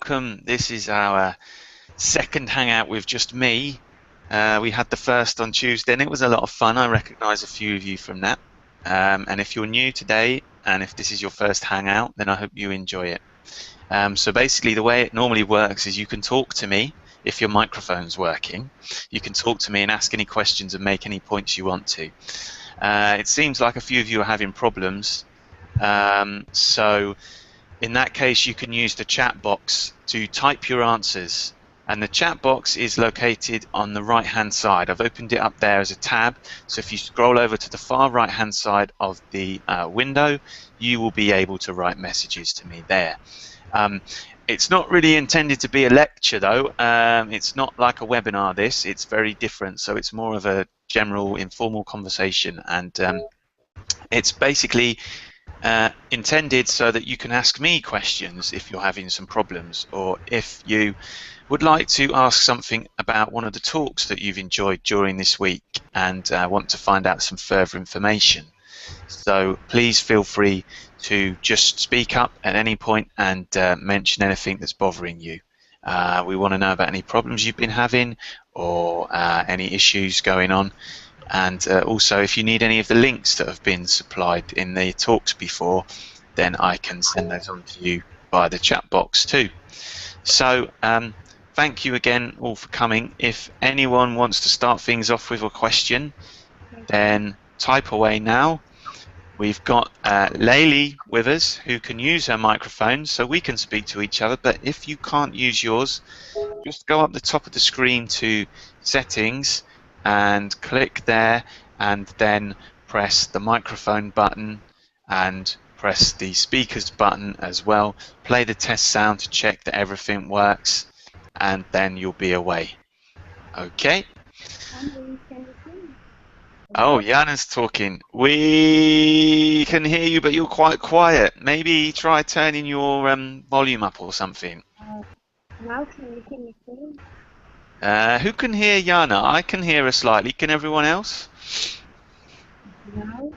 welcome. This is our second Hangout with just me. We had the first on Tuesday and it was a lot of fun. I recognise a few of you from that. And if you're new today and if this is your first Hangout, then I hope you enjoy it. So basically the way it normally works is you can talk to me if your microphone's working. You can talk to me and ask any questions and make any points you want to. It seems like a few of you are having problems. So in that case, you can use the chat box to type your answers. And the chat box is located on the right-hand side. I've opened it up there as a tab. So if you scroll over to the far right-hand side of the window, you will be able to write messages to me there. It's not really intended to be a lecture, though. It's not like a webinar, this. It's very different. So it's more of a general, informal conversation. And it's basically intended so that you can ask me questions if you're having some problems, or if you would like to ask something about one of the talks that you've enjoyed during this week and want to find out some further information. So please feel free to just speak up at any point and mention anything that's bothering you. We want to know about any problems you've been having or any issues going on. And also, if you need any of the links that have been supplied in the talks before, then I can send those on to you via the chat box too. So thank you again all for coming. If anyone wants to start things off with a question, then type away now. We've got Leigh with us, who can use her microphone so we can speak to each other. But if you can't use yours, just go up the top of the screen to Settings and click there, and then press the microphone button and press the speakers button as well. Play the test sound to check that everything works, and then you'll be away. Okay? Oh, Jana's talking. We can hear you, but you're quite quiet. Maybe try turning your volume up or something. Now can you hear me too? Who can hear Jana? I can hear her slightly. Can everyone else? No.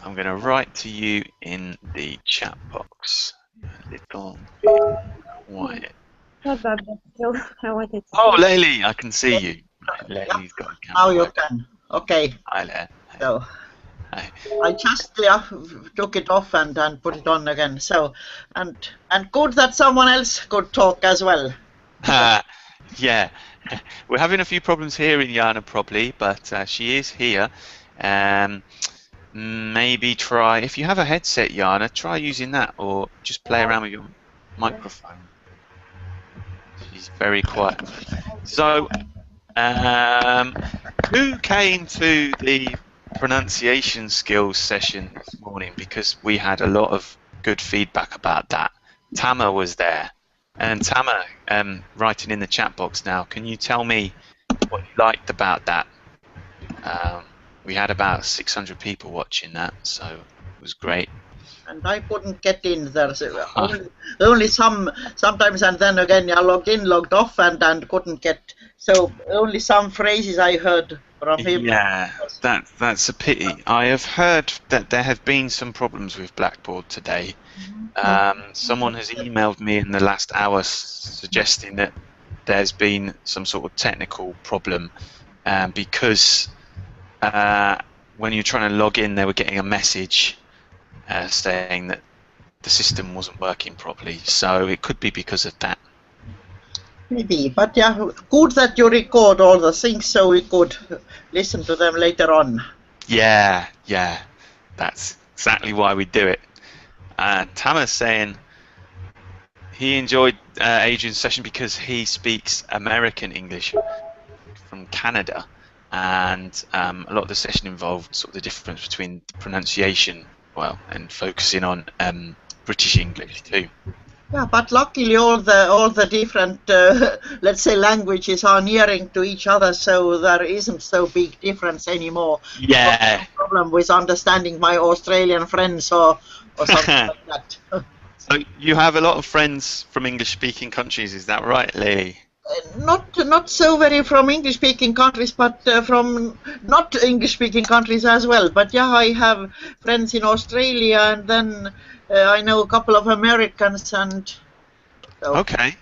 I'm going to write to you in the chat box. A little bit quiet. Not bad, but still, I wanted to. Oh, Leigh, I can see you. Leigh's got a camera. Now you can. Okay. Hi there. So Hi. I just took it off and put it on again. So and good that someone else could talk as well. Yeah, we're having a few problems hearing Jana probably, but she is here. Maybe try, if you have a headset, Jana, try using that, or just play around with your microphone. She's very quiet. So, who came to the pronunciation skills session this morning? Because we had a lot of good feedback about that. Tama was there. And Tama, writing in the chat box now, can you tell me what you liked about that? We had about 600 people watching that, so it was great. And I couldn't get in there. So only sometimes, and then again I logged in, logged off, and couldn't get. So only some phrases I heard from him. Yeah, that's a pity. I have heard that there have been some problems with Blackboard today. Someone has emailed me in the last hour suggesting that there's been some sort of technical problem because when you're trying to log in, they were getting a message saying that the system wasn't working properly. So it could be because of that. Maybe, but yeah, good that you record all the things so we could listen to them later on. Yeah, that's exactly why we do it. Tama's saying he enjoyed Adrian's session because he speaks American English from Canada, and a lot of the session involved sort of the difference between pronunciation, and focusing on British English too. Yeah, but luckily all the different let's say languages are nearing to each other, so there isn't so big difference anymore. Yeah. No problem with understanding my Australian friends or something like that. So you have a lot of friends from English-speaking countries, is that right, Leigh? Not so very from English-speaking countries, but from not English-speaking countries as well. But yeah, I have friends in Australia, and then I know a couple of Americans, and So Okay,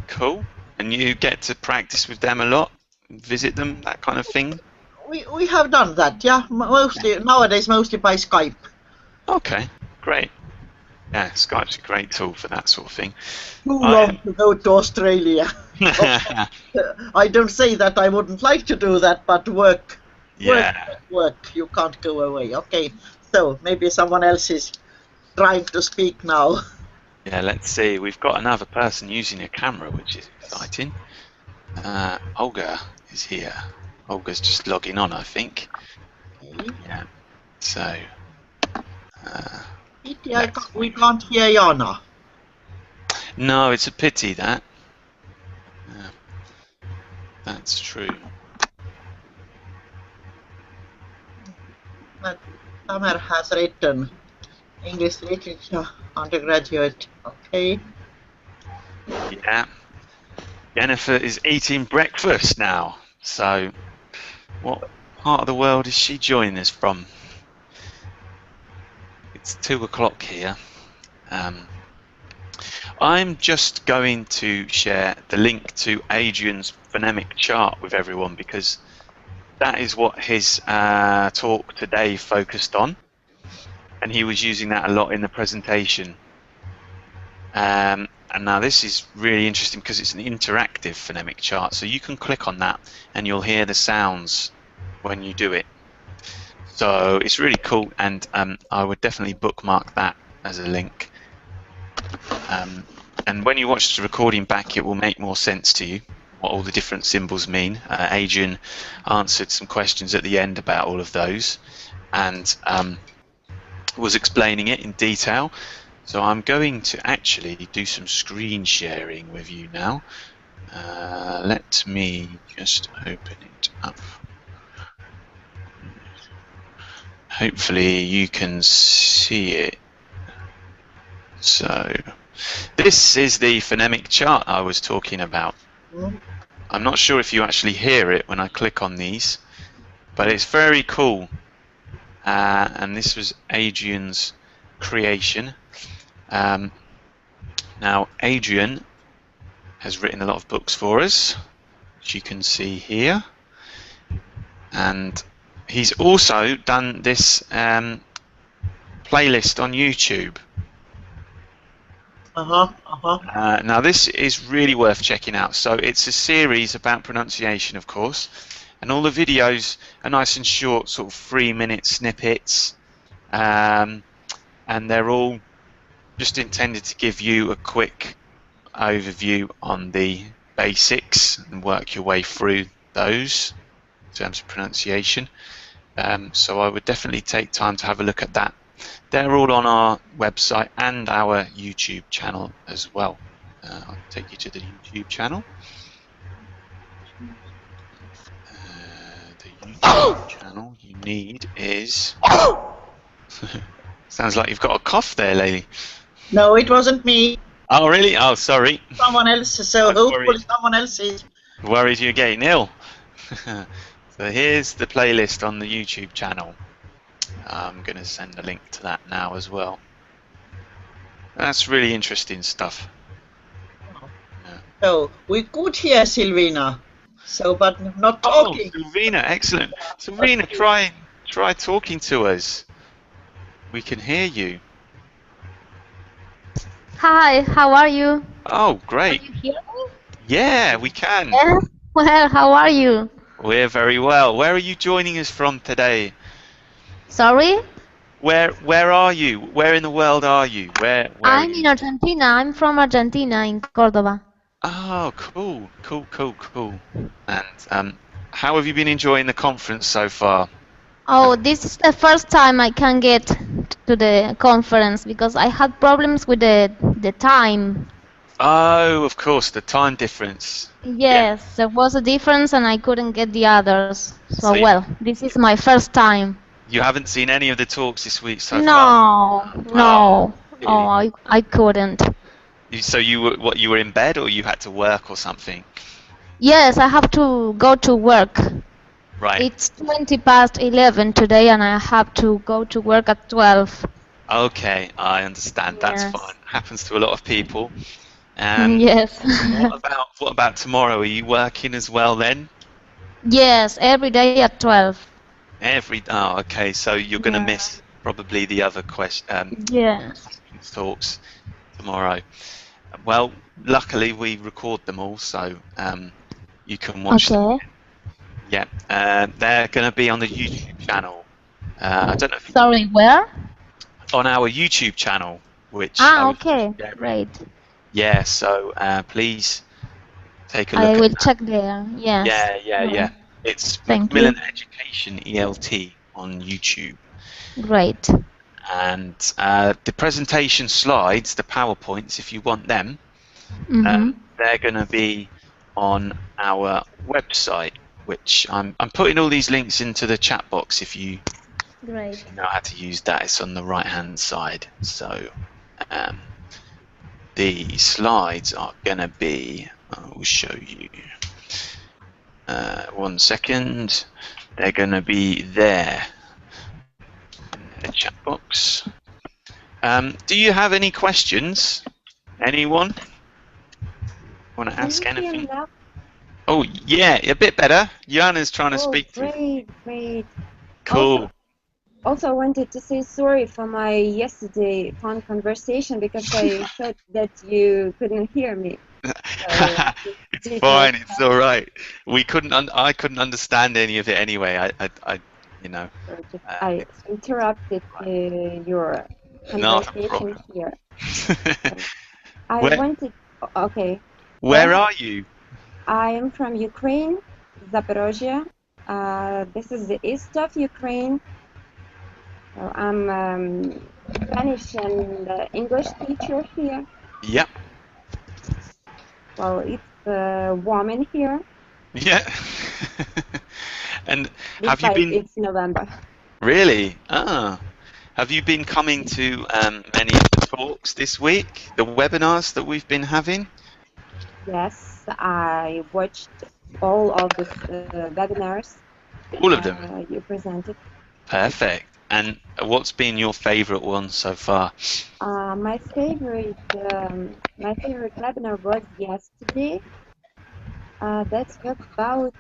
cool. And you get to practice with them a lot, visit them, that kind of thing? we have done that, yeah. Mostly nowadays, mostly by Skype. Okay, great. Yeah, Skype's a great tool for that sort of thing. Too long to go to Australia. I don't say that I wouldn't like to do that, but work. You can't go away. Okay, so maybe someone else is trying to speak now. Yeah, let's see. We've got another person using a camera, which is exciting. Olga is here. Olga's just logging on, I think. Okay. Yeah. So. We can't hear Jana. No, it's a pity that. That's true. But Summer has written English literature undergraduate. Okay. Yeah. Jennifer is eating breakfast now. So, what part of the world is she joining us from? It's 2 o'clock here. I'm just going to share the link to Adrian's phonemic chart with everyone because that is what his talk today focused on, and he was using that a lot in the presentation. And now this is really interesting because it's an interactive phonemic chart, so you can click on that and you'll hear the sounds when you do it. So it's really cool, and I would definitely bookmark that as a link. And when you watch the recording back, it will make more sense to you what all the different symbols mean. Adrian answered some questions at the end about all of those, and was explaining it in detail. So I'm going to actually do some screen sharing with you now. Let me just open it up. Hopefully you can see it. So this is the phonemic chart I was talking about. I'm not sure if you actually hear it when I click on these, but it's very cool. And this was Adrian's creation. Now Adrian has written a lot of books for us, which you can see here, and he's also done this playlist on YouTube. Now this is really worth checking out. So it's a series about pronunciation, of course, and all the videos are nice and short, sort of 3-minute snippets, and they're all just intended to give you a quick overview on the basics and work your way through those in terms of pronunciation. So I would definitely take time to have a look at that. They're all on our website and our YouTube channel as well. I'll take you to the YouTube channel. The YouTube channel you need is... Sounds like you've got a cough there, Leigh. No, it wasn't me. Oh, really? Oh, sorry. Someone else. So hopefully someone else is. Worried you're getting ill. So here's the playlist on the YouTube channel. I'm going to send a link to that now as well. That's really interesting stuff. Yeah. So we could hear Silvina. So, but not talking. Oh, Silvina, excellent. Silvina, try talking to us. We can hear you. Hi, how are you? Oh, great. Can you hear me? Yeah, we can. Yeah. Well, how are you? We're very well. Where are you joining us from today? Sorry? Where are you? Where in the world are you? Where I'm in Argentina. I'm from Argentina, in Córdoba. Oh, cool. And how have you been enjoying the conference so far? Oh, this is the first time I can get to the conference because I had problems with the time. Oh, of course, the time difference. Yes, there was a difference and I couldn't get the others. So, So well, this is my first time. You haven't seen any of the talks this week so far? No. Really? Oh, I couldn't. So you were in bed or you had to work or something? Yes, I have to go to work. Right. It's 11 today and I have to go to work at 12. Okay, I understand. That's Yes. fine. Happens to a lot of people. Yes. What about tomorrow? Are you working as well then? Yes, every day at 12. Oh, okay. So you're going to Yeah. miss probably the other Yes. talks tomorrow. Well, luckily we record them all, so you can watch them. Okay. Yeah, they're going to be on the YouTube channel. I don't know if Sorry, where? on our YouTube channel, which I Ah, was just okay. sharing. Great. Yeah, so please take a I look at will that. check there. Yes. Yeah. It's Thank you. Macmillan Education ELT on YouTube. Great. And the presentation slides, the PowerPoints, if you want them, Mm-hmm. they're going to be on our website, which I'm putting all these links into the chat box if you Great. know how to use that. It's on the right hand side. So the slides are going to be, I will show you. 1 second. They're going to be there in the chat box. Do you have any questions? Anyone want to ask Can you hear me anything? now? Oh, yeah, a bit better. Jana's trying to Oh, speak to you. great. Cool. Also, I wanted to say sorry for my yesterday phone conversation because I thought that you couldn't hear me. So It's did fine. not It's all right. I couldn't understand any of it anyway. You know, I it's interrupted your not a conversation problem. here. I Where wanted, okay, go Where ahead. are you? I am from Ukraine, Zaporozhye. This is the east of Ukraine. So I'm Spanish and English teacher here. Yep. Well, it's warm in here. Yeah. And have you Besides, been it's November. really? Have you been coming to many of the talks this week? The webinars that we've been having? Yes, I watched all of the webinars All of them. you presented. Perfect. And what's been your favorite one so far? My favorite webinar was yesterday. That's about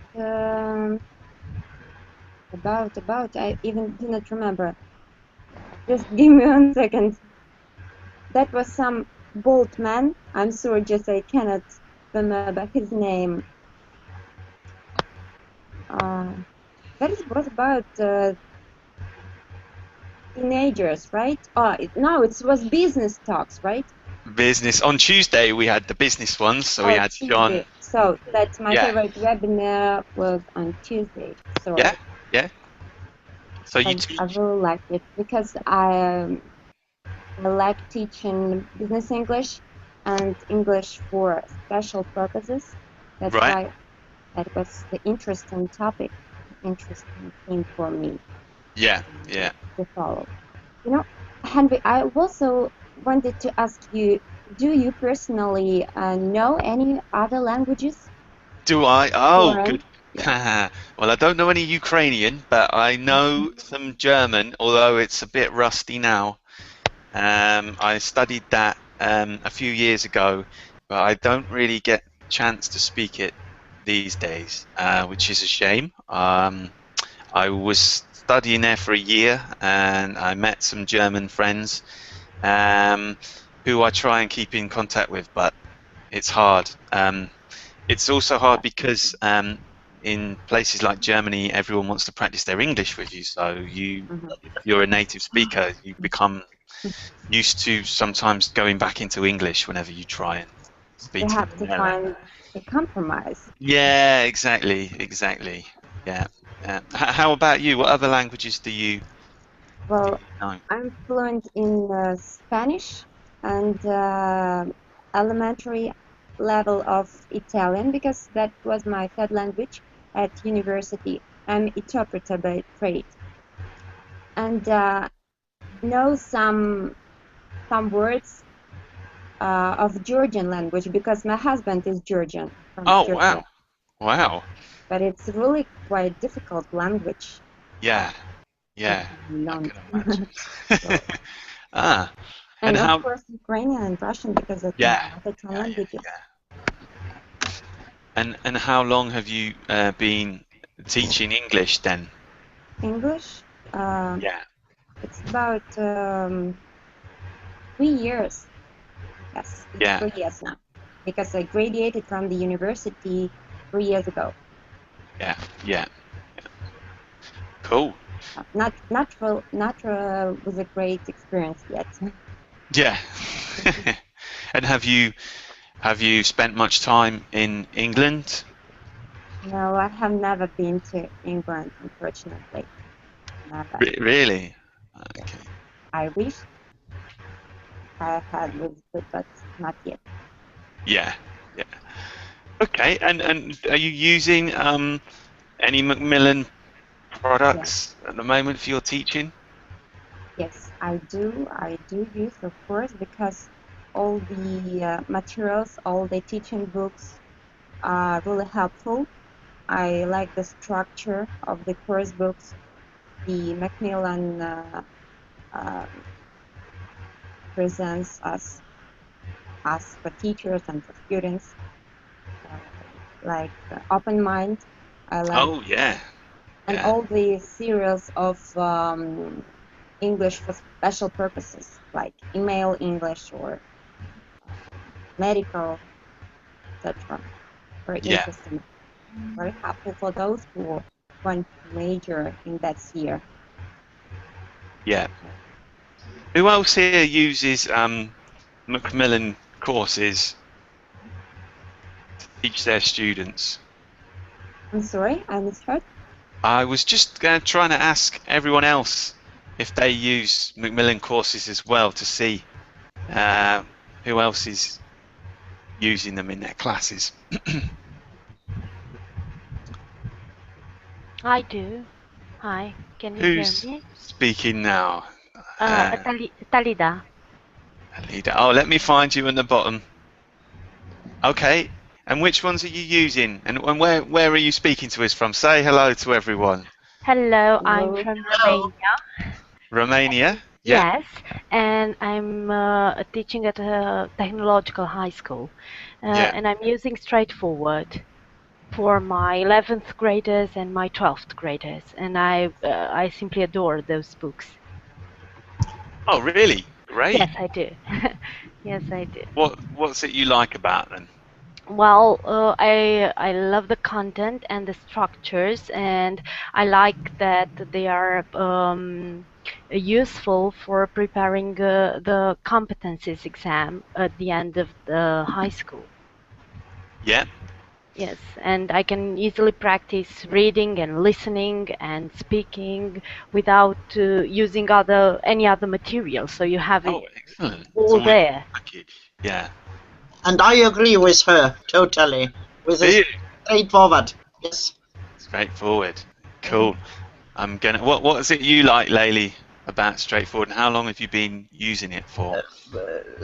I even do not remember. Just give me 1 second. That was some bold man. I'm sorry, just I cannot remember his name. That was about teenagers, right? No, it was business talks, right? Business. On Tuesday we had the business ones, so we had Tuesday. John. So that's my Yeah. favorite webinar was on Tuesday. So Yeah. So you I really liked it because I like teaching business English and English for special purposes. That's Right. why that was the interesting topic, interesting thing for me Yeah. to follow. You know, Henry, I also wanted to ask you, do you personally know any other languages? Do I? Oh, Foreign? good. Well, I don't know any Ukrainian, but I know some German, although it's a bit rusty now. I studied that a few years ago, but I don't really get a chance to speak it these days, which is a shame. I was studying there for a year, and I met some German friends who I try and keep in contact with, but it's hard. It's also hard because in places like Germany, everyone wants to practice their English with you. So if you're a native speaker, you become used to sometimes going back into English whenever you try and speak You to have them to in their find language. a compromise. Yeah, exactly. Yeah. How about you? What other languages do you Well, know? I'm fluent in Spanish and elementary level of Italian because that was my third language at university. I'm interpreter by trade, and know some words of Georgian language because my husband is Georgian from Oh, Georgia. wow. But it's really quite difficult language. Yeah, I Learn. can imagine. Ah, And of how? course, Ukrainian and Russian because it's Yeah. my native languages. And how long have you been teaching English then? English, Yeah. it's about 3 years. Yes, it's Yeah. 3 years now because I graduated from the university 3 years ago. Yeah. Yeah. Cool. Not with a great experience yet. Yeah. And have you spent much time in England? No, I have never been to England, unfortunately. Never. Really? Yeah. Okay. I wish I had visited, but not yet. Yeah. Yeah. Okay. And are you using any Macmillan products at the moment for your teaching? Yes, I do. I do use, of course, because all the materials, all the teaching books are really helpful. I like the structure of the course books. The Macmillan presents us for teachers and for students, like open mind. I like, Oh yeah. and Yeah. all the series of English for special purposes, like email English or medical, etc. Very Yeah. interesting, very helpful for those who want to major in that sphere. Yeah. Who else here uses Macmillan courses to teach their students? I'm sorry, I misheard. I was just trying to ask everyone else if they use Macmillan courses as well to see who else is using them in their classes. I do. Hi, can you hear Who's me? speaking now? Uh, Talida. Leader. Oh, let me find you in the bottom. Okay. And which ones are you using? And where are you speaking to us from? Say hello to everyone. Hello, I'm Hello. from Hello. Romania. Romania? Yeah. Yes, and I'm teaching at a technological high school, Yeah. and I'm using Straightforward for my 11th graders and my 12th graders, and I simply adore those books. Oh, really? Great. Yes, I do. Yes, I do. What's it you like about them? Well, I love the content and the structures, and I like that they are useful for preparing the competencies exam at the end of the high school. Yeah. Yes, and I can easily practice reading and listening and speaking without using any other material. So you have Oh, it excellent. It's all all in one there. package. Yeah. And I agree with her totally. With Do this you? straightforward. Yes. Straightforward. Cool. I'm gonna. What is it you like, Leigh, about straightforward? And how long have you been using it for?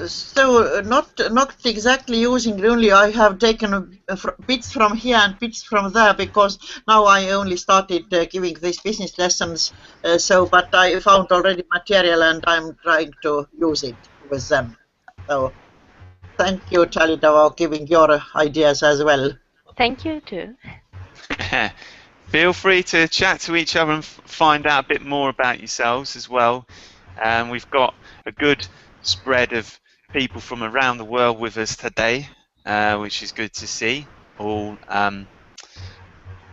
So not exactly using only. I have taken bits from here and bits from there because now I only started giving these business lessons. But I found already material and I'm trying to use it with them. So thank you, Chalida, for giving your ideas as well. Thank you too. Feel free to chat to each other and find out a bit more about yourselves as well. We've got a good spread of people from around the world with us today, which is good to see. All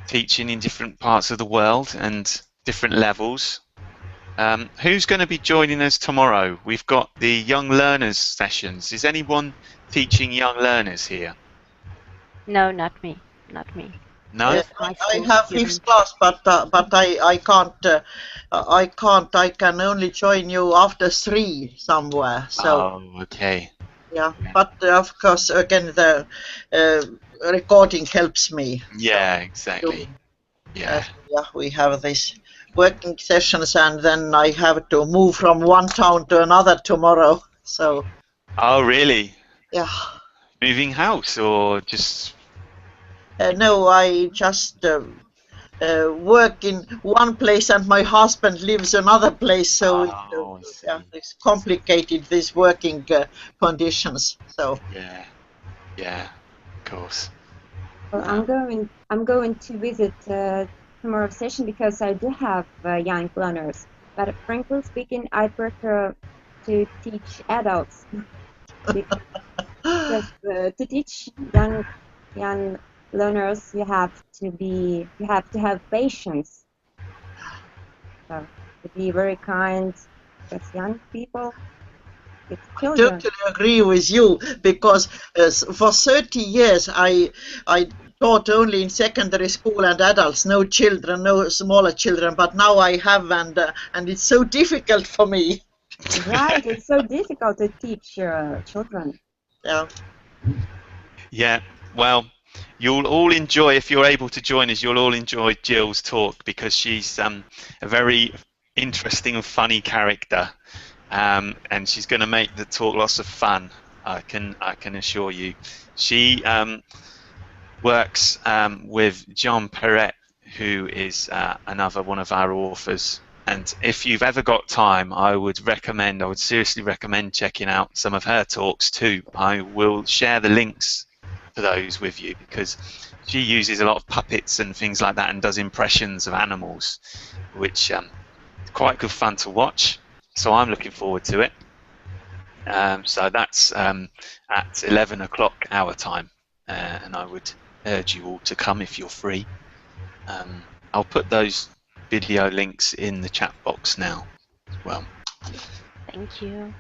teaching in different parts of the world and different levels. Who's going to be joining us tomorrow? We've got the Young Learners sessions. Is anyone teaching Young Learners here? No, not me. Not me. No? Just high I school have students. fifth class, but I can't. I can't. I can only join you after 3 somewhere. So Oh, okay. yeah. But of course, again, the recording helps me. Yeah, exactly. Yeah. Yeah, we have these working sessions, and then I have to move from one town to another tomorrow. So Oh, really? yeah. Moving house or just? No, I just work in one place and my husband lives another place, so Oh, I see. yeah, it's complicated, these working conditions. So Yeah, of course. Well, I'm going to visit tomorrow's session because I do have young learners. But frankly speaking, I prefer to teach adults because to teach young learners, you have to have patience. So to be very kind with young people, with I children. totally agree with you, because for 30 years I taught only in secondary school and adults, no children, no smaller children, but now I have, and it's so difficult for me. Right, it's so difficult to teach children. Yeah. Yeah, well, you'll all enjoy, if you're able to join us, you'll all enjoy Jill's talk, because she's a very interesting and funny character, and she's going to make the talk lots of fun. I can assure you. She works with John Perret, who is another one of our authors. And if you've ever got time, I would seriously recommend checking out some of her talks too. I will share the links to those with you, because she uses a lot of puppets and things like that and does impressions of animals, which is quite good fun to watch. So I'm looking forward to it. So that's at 11 o'clock our time, and I would urge you all to come if you're free. I'll put those video links in the chat box now as well. Thank you.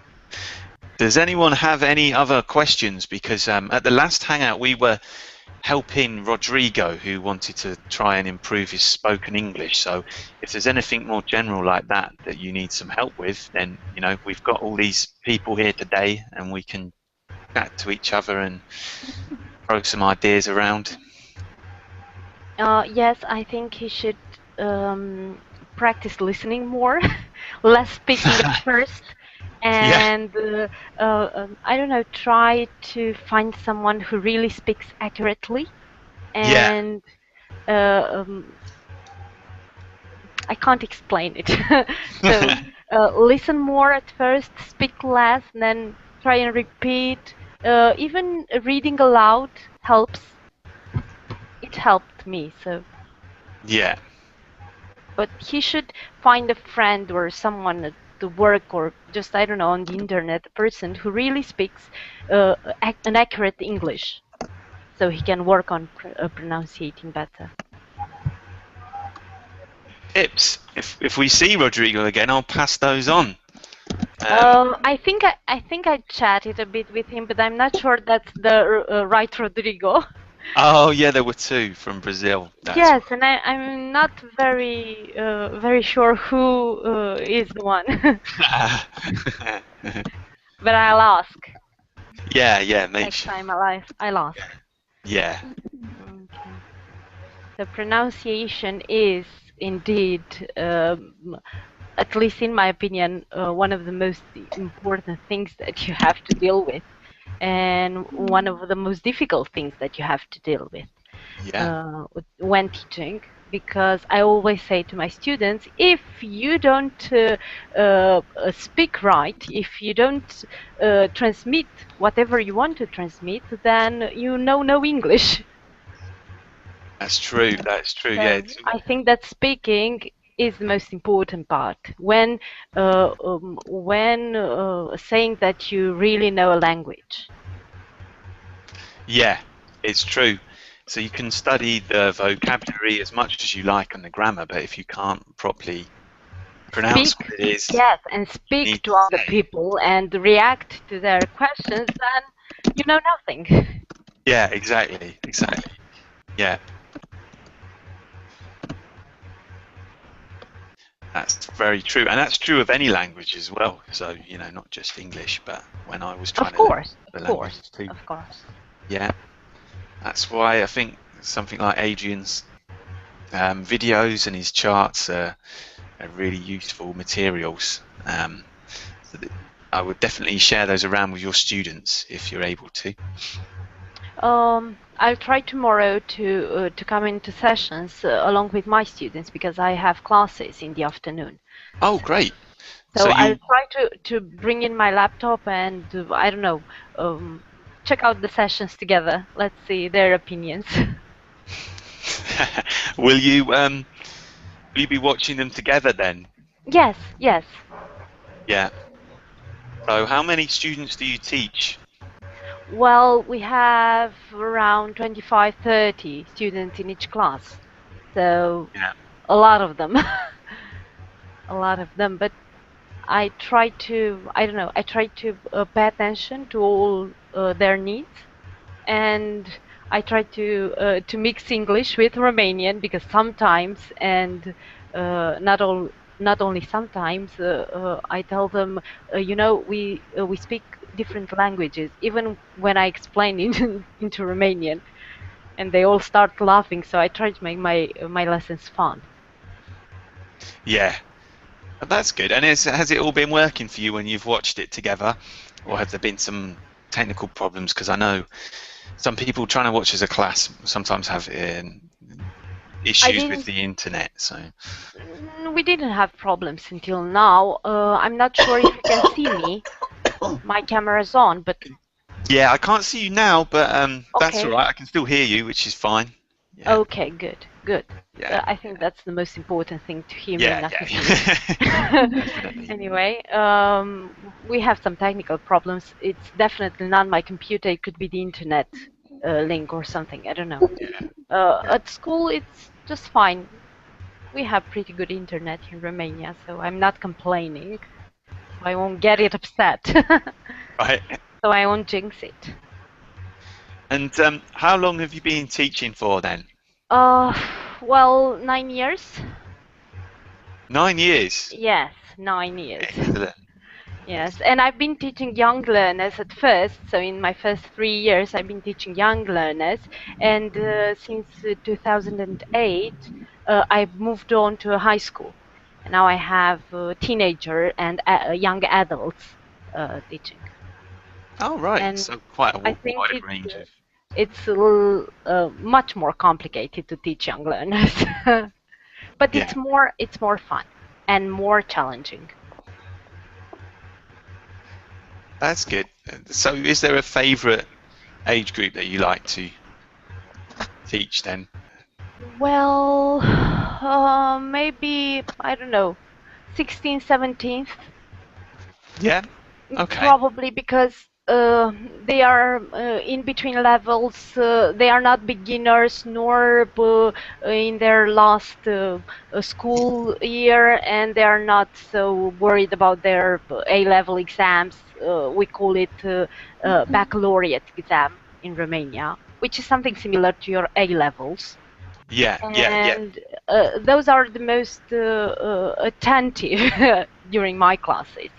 Does anyone have any other questions? Because at the last Hangout we were helping Rodrigo, who wanted to try and improve his spoken English. So if there's anything more general like that that you need some help with, then we've got all these people here today, and we can chat to each other and throw some ideas around. Yes, I think he should practice listening more, less speaking at first, and I don't know, try to find someone who really speaks accurately, and I can't explain it. So listen more at first, speak less, and then try and repeat. Even reading aloud helps. It helped me, so. Yeah. But he should find a friend or someone at the work, or just, I don't know, on the internet, a person who really speaks an accurate English, so he can work on pronunciating better. Tips. If we see Rodrigo again, I'll pass those on. I think I chatted a bit with him, but I'm not sure that's the right Rodrigo. Oh yeah, there were two from Brazil. Yes, and I'm not very sure who is the one. But I'll ask. Yeah, next time I'll ask. Yeah. Okay. The pronunciation is indeed, at least in my opinion, one of the most important things that you have to deal with, and one of the most difficult things that you have to deal with when teaching. Because I always say to my students, if you don't speak right, if you don't transmit whatever you want to transmit, then you know no English. That's true. That's true. So yeah. I think that speaking is the most important part. When saying that you really know a language. Yeah, it's true. So you can study the vocabulary as much as you like and the grammar, but if you can't properly pronounce what it is, yes, and speak to other people and react to their questions, then you know nothing. Yeah, exactly. Yeah. That's very true, and that's true of any language as well. So not just English, but when I was trying to learn the languages too. Of course. Yeah, that's why I think something like Adrian's videos and his charts are really useful materials. So I would definitely share those around with your students if you're able to. I'll try tomorrow to come into sessions along with my students because I have classes in the afternoon. Oh, great. So I'll you try to bring in my laptop and I don't know, check out the sessions together. Let's see their opinions. will you be watching them together then? Yes, yes. Yeah. So how many students do you teach? Well, we have around 25, 30 students in each class. So Yeah. a lot of them. A lot of them, but I try to, I don't know, I try to pay attention to all their needs, and I try to mix English with Romanian because sometimes, and not only sometimes, I tell them, you know, we speak different languages, even when I explain it into Romanian, and they all start laughing. So I try to make my lessons fun. Yeah. That's good. And has it all been working for you when you've watched it together, or have there been some technical problems? Because I know some people trying to watch as a class sometimes have issues with the internet. So we didn't have problems until now. I'm not sure if you can see me. My camera's on, but yeah, I can't see you now, but that's okay. all right. I can still hear you, which is fine. Yeah. Okay, good, good. Yeah. I think that's the most important thing, to hear me, Yeah, not to see yeah. me. Definitely. Anyway, we have some technical problems. It's definitely not my computer. It could be the internet link or something. I don't know. Yeah. At school, it's just fine. We have pretty good internet in Romania, so I'm not complaining. So I won't get it upset. Right. So I won't jinx it. And how long have you been teaching for then? Well, 9 years. 9 years. Yes, 9 years. Excellent. Yes, and I've been teaching young learners at first. So in my first 3 years, I've been teaching young learners, and since 2008, I've moved on to a high school. And now I have teenager and young adults teaching. Oh, right. And so quite a I think wide range of. it's a little, much more complicated to teach young learners, but Yeah. it's more fun and more challenging. That's good. So is there a favourite age group that you like to teach then? Well, maybe, I don't know, 16th, 17th. Yeah. Okay. Probably because they are in between levels. They are not beginners nor in their last school year, and they are not so worried about their A-level exams. We call it baccalaureate exam in Romania, which is something similar to your A-levels. Yeah. And those are the most attentive during my classes.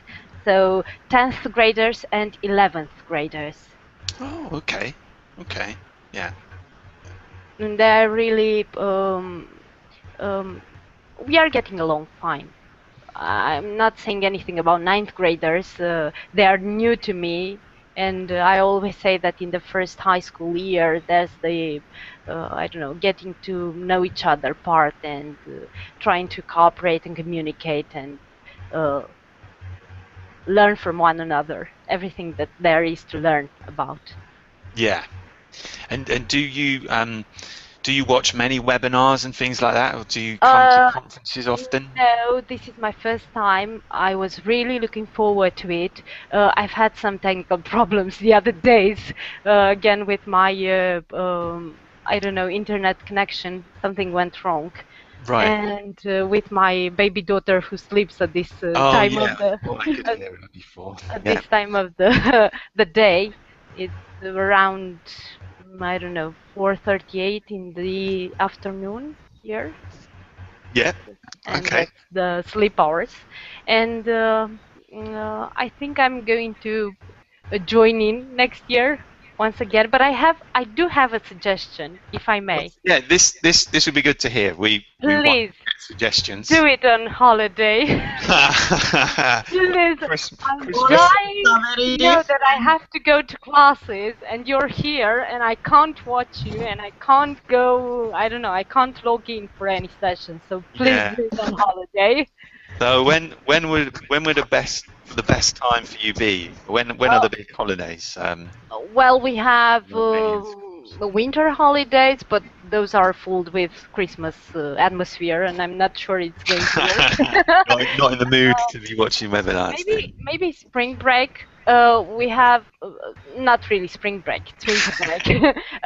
So 10th graders and 11th graders. Oh, okay. Okay. Yeah. And they're really, we are getting along fine. I'm not saying anything about 9th graders. They are new to me. And I always say that in the first high school year, there's the, I don't know, getting to know each other part and trying to cooperate and communicate and learn from one another, everything that there is to learn about. Yeah. And do you watch many webinars and things like that, or do you come to conferences often? No, this is my first time. I was really looking forward to it. I've had some technical problems the other days, again with my, I don't know, internet connection. Something went wrong. Right. And with my baby daughter who sleeps at this time of the this time of the day, it's around, I don't know, 4:38 in the afternoon here. Yeah. And Okay. that's the sleep hours. And I think I'm going to join in next year once again. But I do have a suggestion, if I may. Yeah, this would be good to hear. We want Please. suggestions. Do it on holiday. Please, I'm dying to know that I have to go to classes and you're here and I can't watch you and I can't go, I don't know, I can't log in for any session. So please do it on holiday. So when would the best time for you be? When are the big holidays? Well, we have the winter holidays, but those are filled with Christmas atmosphere, and I'm not sure it's going to work. not in the mood to be watching webinars. Maybe spring break. We have not really spring break. It's winter break.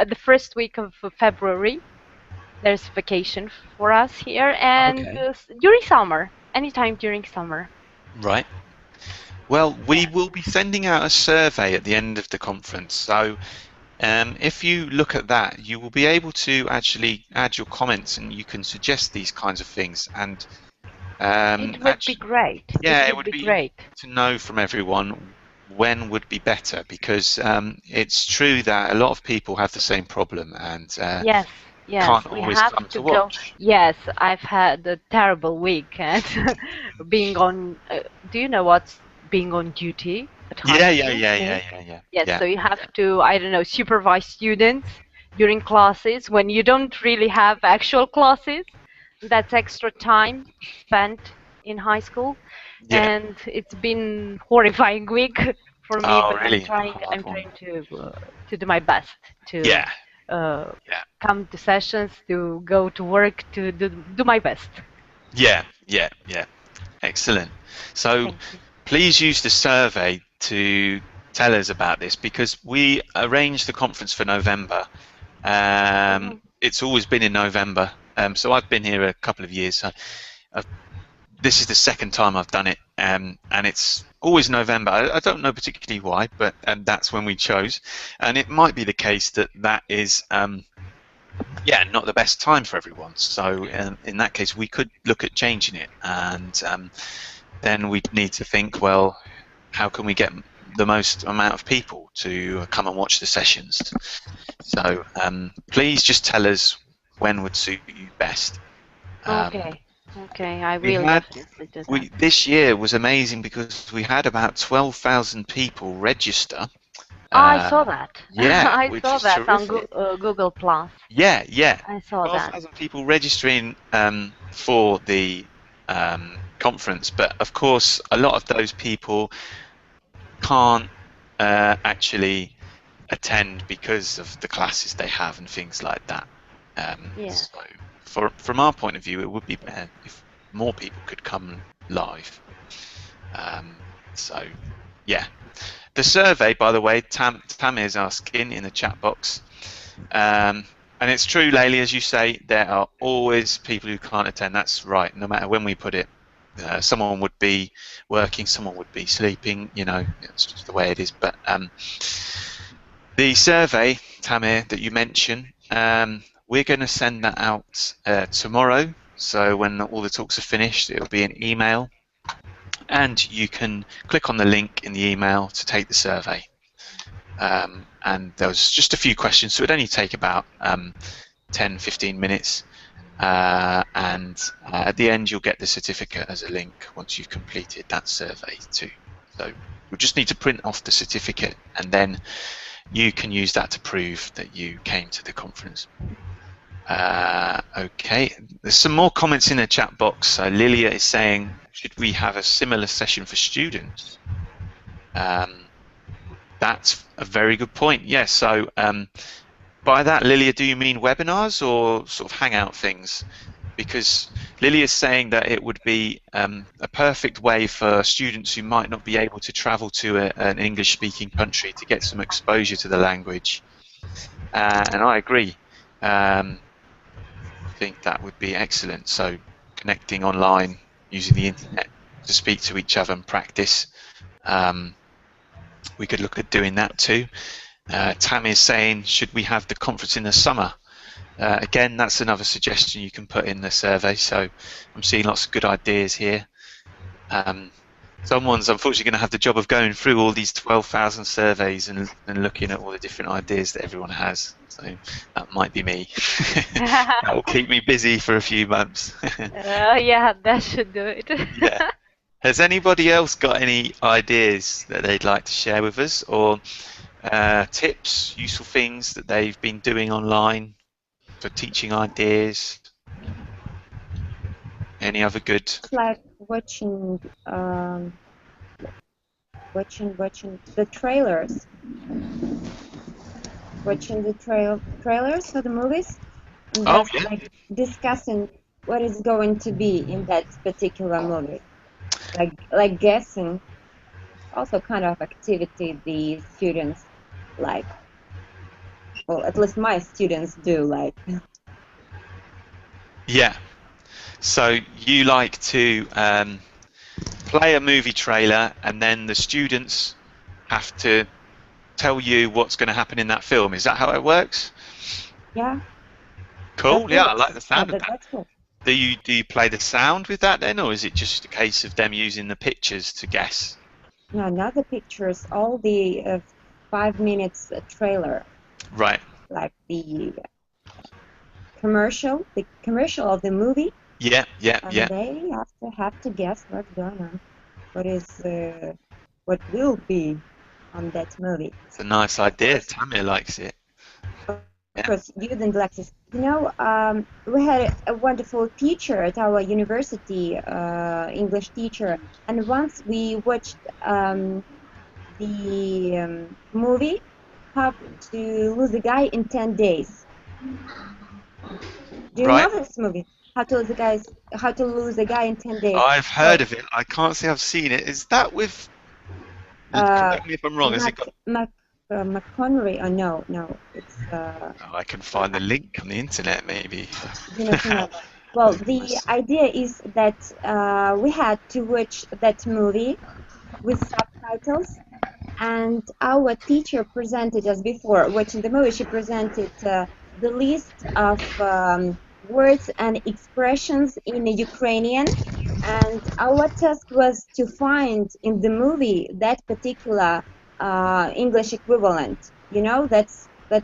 The first week of February, there's vacation for us here, and during summer, anytime during summer. Right. Well, we will be sending out a survey at the end of the conference, so if you look at that, you will be able to actually add your comments and you can suggest these kinds of things. And it would be great. Yeah, it would be great to know from everyone when would be better, because it's true that a lot of people have the same problem, and yes, can't always come to watch. Yes, I've had a terrible week, and being on. Do you know what's being on duty? Yeah. Yes, so you have to, I don't know, supervise students during classes when you don't really have actual classes. That's extra time spent in high school, and it's been horrifying week for me. But really? I'm trying to do my best to come to sessions, to go to work, to do my best. Yeah. Excellent. So please use the survey to tell us about this, because we arranged the conference for November. It's always been in November, so I've been here a couple of years. So this is the second time I've done it, and it's always November. I don't know particularly why, but that's when we chose. And it might be the case that is not the best time for everyone. So in that case, we could look at changing it, and then we'd need to think, well, how can we get the most amount of people to come and watch the sessions? So please just tell us when would suit you best. Okay, I will definitely do that. This year was amazing because we had about 12,000 people register. I saw that. Yeah, I saw that on Google Plus. Yeah. I saw 12,000 people registering for the conference, but of course a lot of those people can't actually attend because of the classes they have and things like that. So from our point of view, it would be better if more people could come live. The survey, by the way, Tam is asking in the chat box, and it's true, Leigh, as you say, there are always people who can't attend. That's right, no matter when we put it. Someone would be working, someone would be sleeping, it's just the way it is. But the survey, Tamir, that you mentioned, we're going to send that out tomorrow. So when all the talks are finished, it'll be an email, and you can click on the link in the email to take the survey. And there was just a few questions, so it'd only take about 10-15 minutes. And at the end you'll get the certificate as a link once you've completed that survey too. So you'll just need to print off the certificate, and then you can use that to prove that you came to the conference. Okay, there's some more comments in the chat box. So Lilia is saying, should we have a similar session for students? That's a very good point. Yes, so by that, Lilia, do you mean webinars or sort of Hangout things? Because Lilia is saying that it would be a perfect way for students who might not be able to travel to an English-speaking country to get some exposure to the language. And I agree. I think that would be excellent. So connecting online, using the internet to speak to each other and practice. We could look at doing that too. Tam is saying, should we have the conference in the summer? Again, that's another suggestion you can put in the survey. So I'm seeing lots of good ideas here. Someone's unfortunately going to have the job of going through all these 12,000 surveys and looking at all the different ideas that everyone has. So that might be me. That will keep me busy for a few months. Yeah, that should do it. Yeah. Has anybody else got any ideas that they'd like to share with us, or tips, useful things that they've been doing online for teaching ideas? Any other good? It's like watching the trailers. Watching the trailers for the movies, and Oh, just yeah. like discussing what is going to be in that particular movie. Like guessing. Also kind of activity the students like. Well, at least my students do like. Yeah. So you like to play a movie trailer, and then the students have to tell you what's going to happen in that film. Is that how it works? Yeah. Cool. Yeah, I like the sound of that. That's cool. Do you play the sound with that then, or is it just a case of them using the pictures to guess? No, not the pictures. All the 5 minutes trailer. Right. Like the commercial of the movie. Yeah, yeah, and yeah. They have to guess what's going on, what will be on that movie. It's a nice idea. Tamir likes it. Of course, you didn't like this. You know, we had a wonderful teacher at our university, English teacher, and once we watched the movie How to Lose a Guy in 10 Days. Do you know this movie? How to Lose a Guy in 10 Days. I've heard of it. I can't say I've seen it. Is that with? Correct me if I'm wrong. Has it got? McConaughey? Oh no, it's. Oh, I can find the link on the internet, maybe. Well, the idea is that we had to watch that movie with subtitles, and our teacher presented us before watching the movie. She presented the list of words and expressions in Ukrainian, and our task was to find in the movie that particular English equivalent. You know, that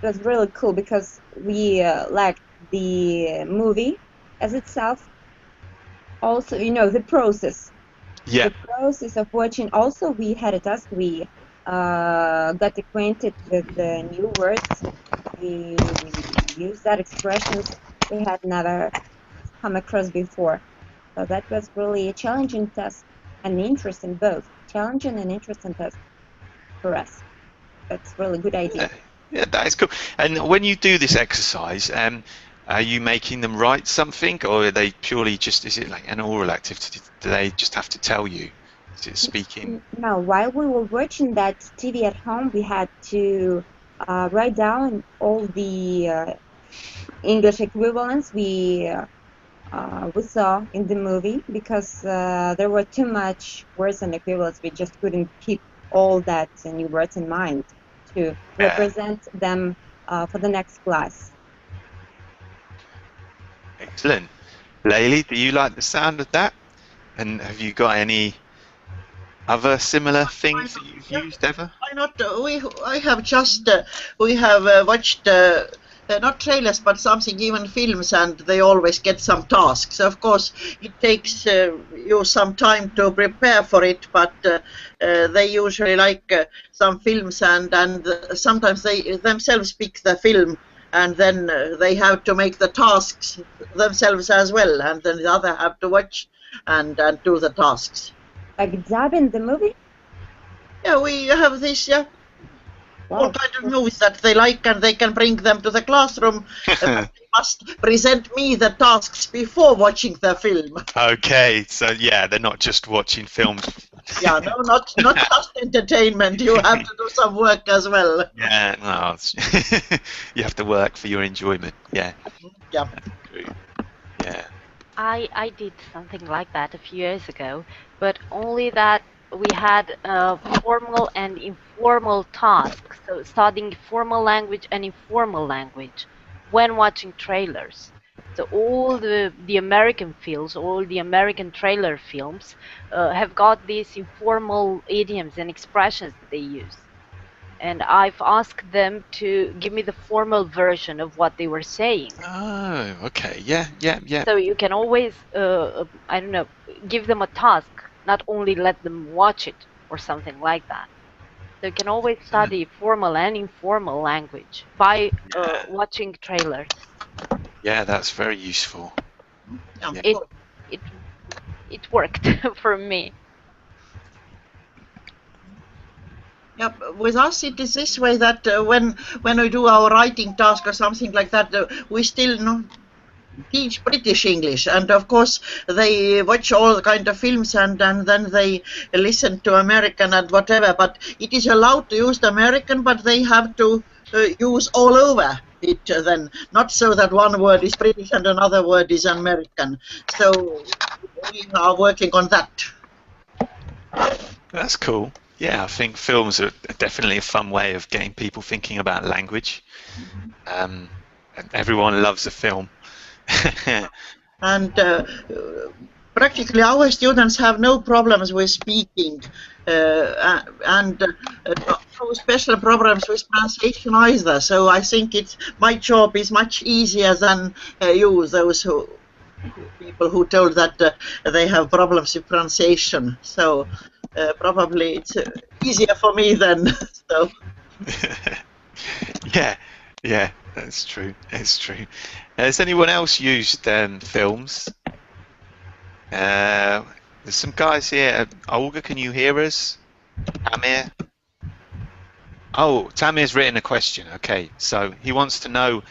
was really cool because we liked the movie as itself. Also, you know, the process. Yeah. The process of watching. Also, we had a task. We got acquainted with the new words. We used that expressions we had never come across before. So that was really a challenging task and interesting, both challenging and interesting task for us. That's really good idea. Yeah, that is cool. And when you do this exercise, are you making them write something, or are they purely just, is it like an oral activity? Do they just have to tell you? Is it speaking? No, while we were watching that TV at home, we had to write down all the English equivalents we saw in the movie, because there were too much words and equivalents. We just couldn't keep all that new words in mind to represent them for the next class. Excellent. Leigh, do you like the sound of that? And have you got any other similar things that you've used ever? Why not? I have just we have watched not trailers, but something, even films, and they always get some tasks. Of course, it takes you some time to prepare for it, but they usually like some films, and sometimes they themselves pick the film, and then they have to make the tasks themselves as well, and then the other have to watch and do the tasks. Like dubbing the movie? Yeah, we have this, yeah. Wow. All kind of movies that they like, and they can bring them to the classroom. They must present me the tasks before watching the film. Okay, so yeah, they're not just watching films. Yeah, no, not just entertainment. You have to do some work as well. Yeah, no, you have to work for your enjoyment. Yeah. Yeah. Yeah. I did something like that a few years ago, but only that we had formal and informal tasks, so studying formal language and informal language when watching trailers. So all the American films, all the American trailer films have got these informal idioms and expressions that they use. And I've asked them to give me the formal version of what they were saying. Oh, okay. Yeah, yeah, yeah. So you can always, I don't know, give them a task, not only let them watch it or something like that. So you can always study formal and informal language by watching trailers. Yeah, that's very useful. Yeah. It worked for me. Yeah, with us it is this way that when we do our writing task or something like that, we still teach British English, and of course they watch all kind of films and then they listen to American and whatever. But it is allowed to use the American, but they have to use all over it then, not so that one word is British and another word is American. So we are working on that. That's cool. Yeah, I think films are definitely a fun way of getting people thinking about language. Everyone loves a film. And practically our students have no problems with speaking and no special problems with pronunciation either. So I think my job is much easier than you, those people who told that they have problems with pronunciation. So probably it's easier for me then. So. Yeah, that's true. It's true. Has anyone else used films? There's some guys here. Olga, can you hear us? Tamir? Oh, Tamir's written a question. Okay, so he wants to know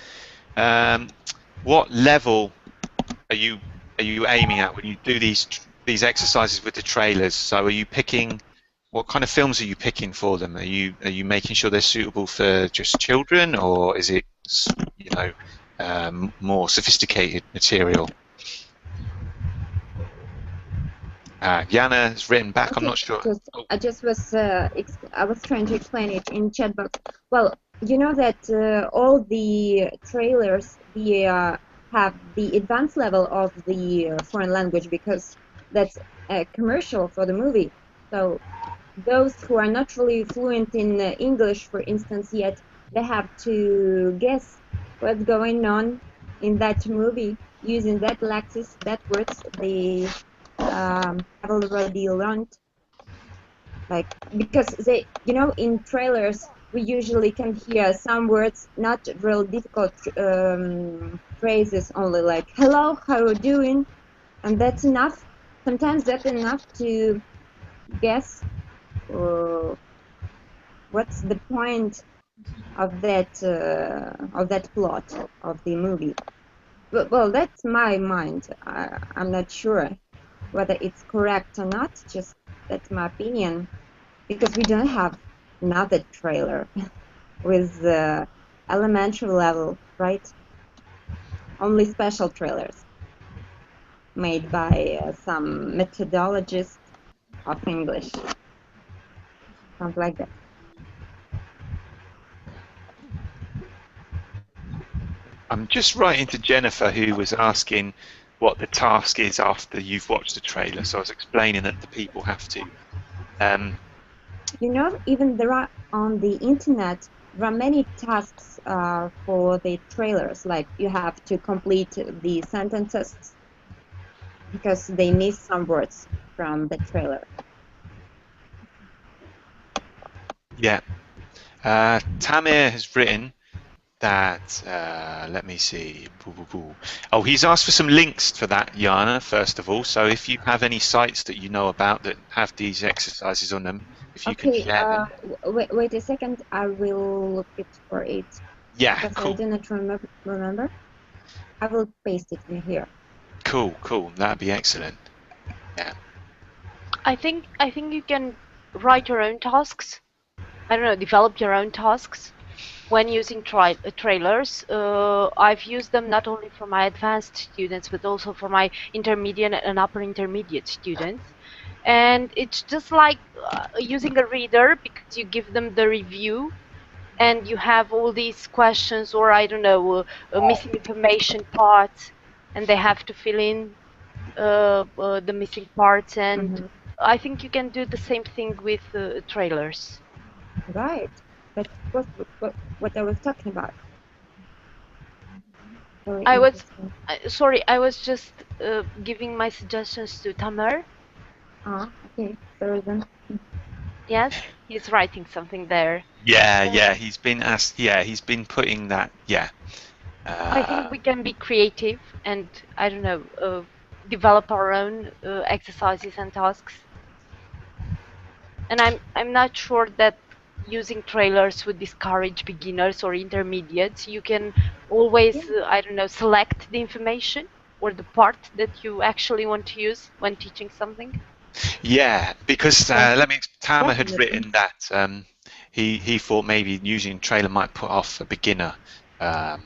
what level are you aiming at when you do these exercises with the trailers? So are you picking, what kind of films are you picking for them? Are you making sure they're suitable for just children, or is it, you know, more sophisticated material? Jana has written back. Okay, I'm not sure. I was trying to explain it in chat box. Well, you know that all the trailers have the advanced level of the foreign language, because that's a commercial for the movie. So those who are not really fluent in English, for instance, yet, they have to guess what's going on in that movie using that lexis, that words they have already learned. Like, because they, you know, in trailers we usually can hear some words, not real difficult phrases, only like hello, how are you doing, and that's enough. Sometimes that's enough to guess what's the point of that plot of the movie. But, well, that's my mind. I'm not sure whether it's correct or not. Just that's my opinion, because we don't have another trailer with elementary level, right? Only special trailers made by some methodologists of English, something like that. I'm just writing to Jennifer, who was asking what the task is after you've watched the trailer. So I was explaining that the people have to. You know, even there are on the internet, there are many tasks for the trailers. Like, you have to complete the sentences because they miss some words from the trailer. Yeah. Tamir has written that, let me see. Oh, he's asked for some links for that, Jana, first of all. So if you have any sites that you know about that have these exercises on them, if you could share them. Wait a second, I will look it for it. Yeah, because cool. I do not remember. I will paste it in here. Cool. That'd be excellent. Yeah. I think you can write your own tasks. I don't know, develop your own tasks when using trailers. I've used them not only for my advanced students, but also for my intermediate and upper intermediate students. And it's just like using a reader, because you give them the review and you have all these questions, or I don't know, missing information parts, and they have to fill in the missing parts, and I think you can do the same thing with trailers. Right. That's what I was talking about. Very I was interesting. sorry, I was just giving my suggestions to Tamer. Okay. The reason. Yes, he's writing something there. Yeah, he's been asked. Yeah, he's been putting that. Yeah. I think we can be creative and, I don't know, develop our own exercises and tasks. And I'm not sure that using trailers would discourage beginners or intermediates. You can always, I don't know, select the information or the part that you actually want to use when teaching something. Yeah, because Tamer had Definitely. written that he thought maybe using trailer might put off a beginner. I'm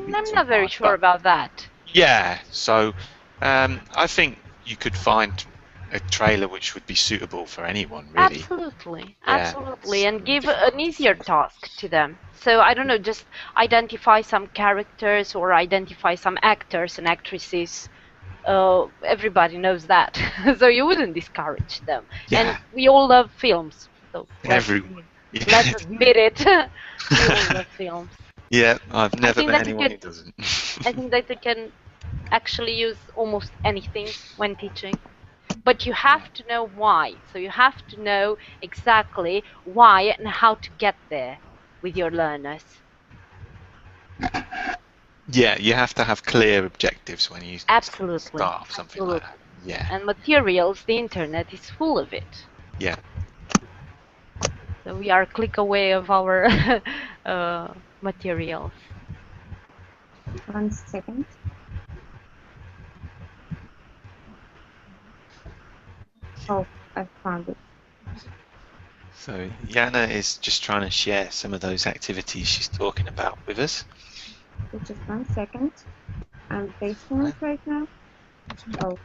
not very sure about that. Yeah, so I think you could find a trailer which would be suitable for anyone, really. Absolutely, Yeah. absolutely, and give an easier task to them. So I don't know, just identify some characters or identify some actors and actresses. Everybody knows that, so you wouldn't discourage them. Yeah. And we all love films, so let's Yeah. admit it. We all love films. Yeah, I've never think met that you anyone can- who doesn't. I think that they can actually use almost anything when teaching. But you have to know why. So you have to know exactly why and how to get there with your learners. Yeah, you have to have clear objectives when you Absolutely. start off something like that. Yeah. And materials, the internet is full of it. Yeah. So we are a click away of our materials. 1 second. Oh, I found it. So Jana is just trying to share some of those activities she's talking about with us. So just 1 second. I'm pasting it right now. Oh.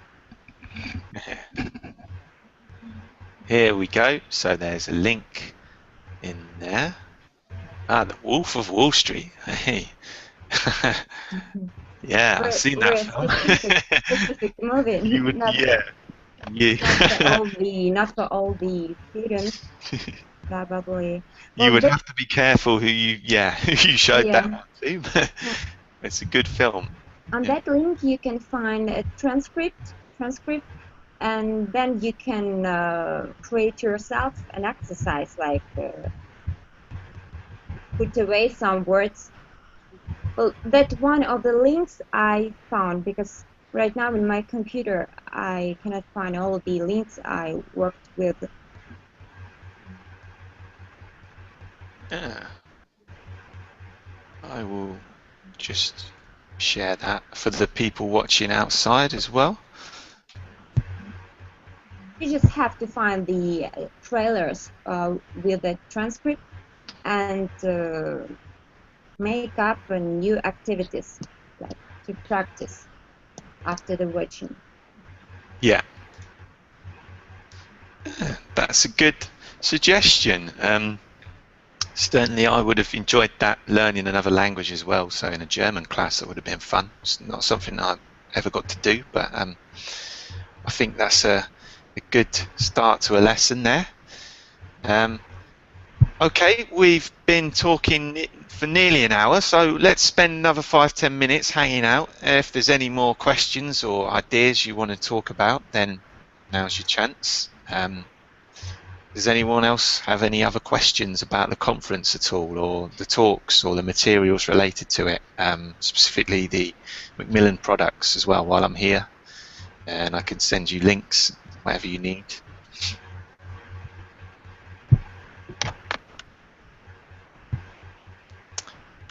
Here we go. So there's a link in there. The Wolf of Wall Street. Hey. Yeah, I've seen that film. Specific movie. You would, not, yeah. not for all the students, probably. You would have to be careful who you showed that one to. It's a good film. On that link, you can find a transcript, and then you can create yourself an exercise, like put away some words. Well, that's one of the links I found, because right now in my computer I cannot find all the links I worked with. Yeah. I will just share that for the people watching outside as well. You just have to find the trailers with the transcript and make up new activities, like to practice after the watching. Yeah, that's a good suggestion. Certainly I would have enjoyed that, learning another language as well. So in a German class that would have been fun. It's not something I ever got to do, but I think that's a good start to a lesson there. Okay, we've been talking for nearly an hour, so let's spend another 5-10 minutes hanging out. If there's any more questions or ideas you want to talk about, then now's your chance. Does anyone else have any other questions about the conference at all, or the talks, or the materials related to it, specifically the Macmillan products as well, while I'm here? And I can send you links, whatever you need.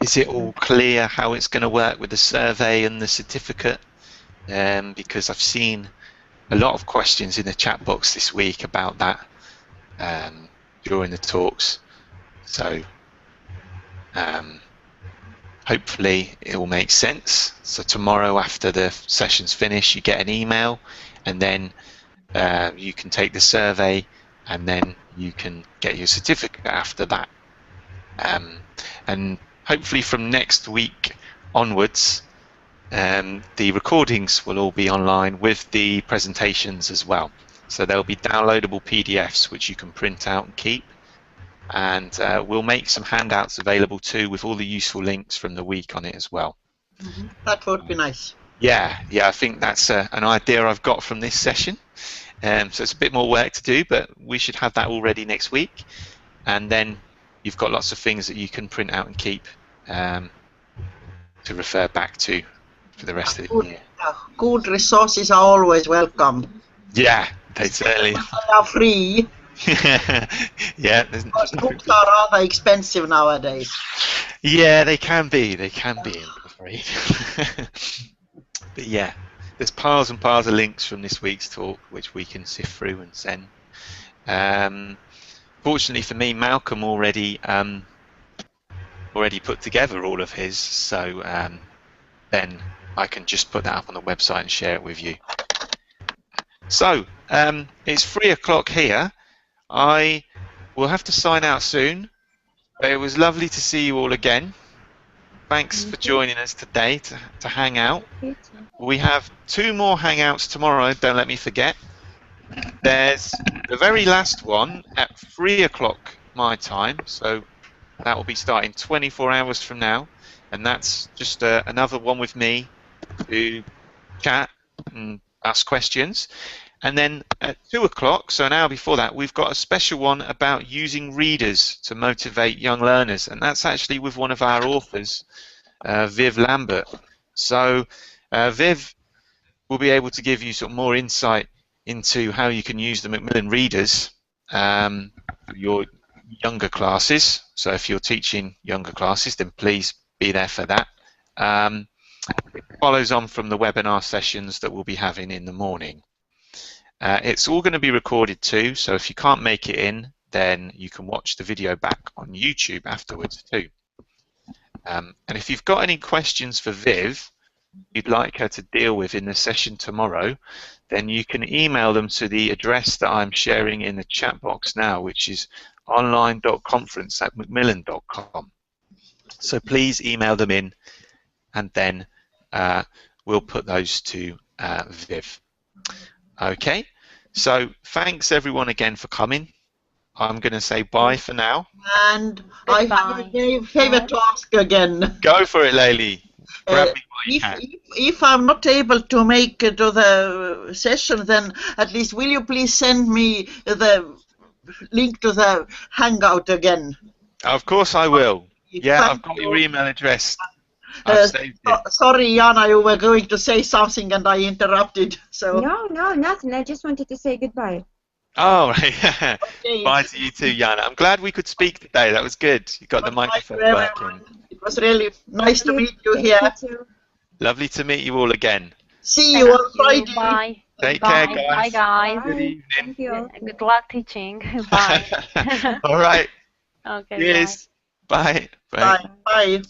Is it all clear how it's going to work with the survey and the certificate? Because I've seen a lot of questions in the chat box this week about that during the talks. So hopefully it will make sense. So tomorrow after the session's finished, you get an email, and then you can take the survey, and then you can get your certificate after that. And hopefully from next week onwards, the recordings will all be online with the presentations as well. So there'll be downloadable PDFs which you can print out and keep. And we'll make some handouts available too with all the useful links from the week on it as well. That would be nice. Yeah, I think that's an idea I've got from this session. So it's a bit more work to do, but we should have that all ready next week. And then you've got lots of things that you can print out and keep to refer back to for the rest of the year. Good resources are always welcome. Yeah, they certainly are free. Yeah, books are rather expensive nowadays. Yeah, they can be. I'm afraid. But yeah, there's piles and piles of links from this week's talk which we can sift through and send. Fortunately for me, Malcolm already put together all of his, so then I can just put that up on the website and share it with you. So it's 3 o'clock here. I will have to sign out soon, but it was lovely to see you all again. Thanks for joining us today to hang out. We have 2 more hangouts tomorrow, don't let me forget. There's the very last one at 3 o'clock my time, so that will be starting 24 hours from now, and that's just another one with me to chat and ask questions. And then at 2 o'clock, so an hour before that, we've got a special one about using readers to motivate young learners, and that's actually with one of our authors, Viv Lambert. So Viv will be able to give you some more insight into how you can use the Macmillan readers for your younger classes. So if you're teaching younger classes, then please be there for that. It follows on from the webinar sessions that we'll be having in the morning. It's all going to be recorded too, so if you can't make it in, then you can watch the video back on YouTube afterwards too. And if you've got any questions for Viv you'd like her to deal with in the session tomorrow, then you can email them to the address that I'm sharing in the chat box now, which is online.conference@macmillan.com. So please email them in, and then we'll put those to Viv. Okay, so thanks everyone again for coming. I'm going to say bye for now. And I have a favor to ask again. Go for it, Leigh. Grab me what you can. If I'm not able to make it to the session, then at least will you please send me the link to the Hangout again? Of course I will. Yeah, I've got your email address. I've saved it. Sorry, Jana, you were going to say something and I interrupted. So No, nothing. I just wanted to say goodbye. Oh, right. Okay. Bye to you too, Jana. I'm glad we could speak today. That was good. You got the microphone working. It was really nice to meet you here. Lovely to meet you all again. See you on Friday. Bye. Take care, guys. Bye, guys. Good evening. Thank you. Good luck teaching. Bye. All right. Okay. Cheers. Bye. Bye. Bye.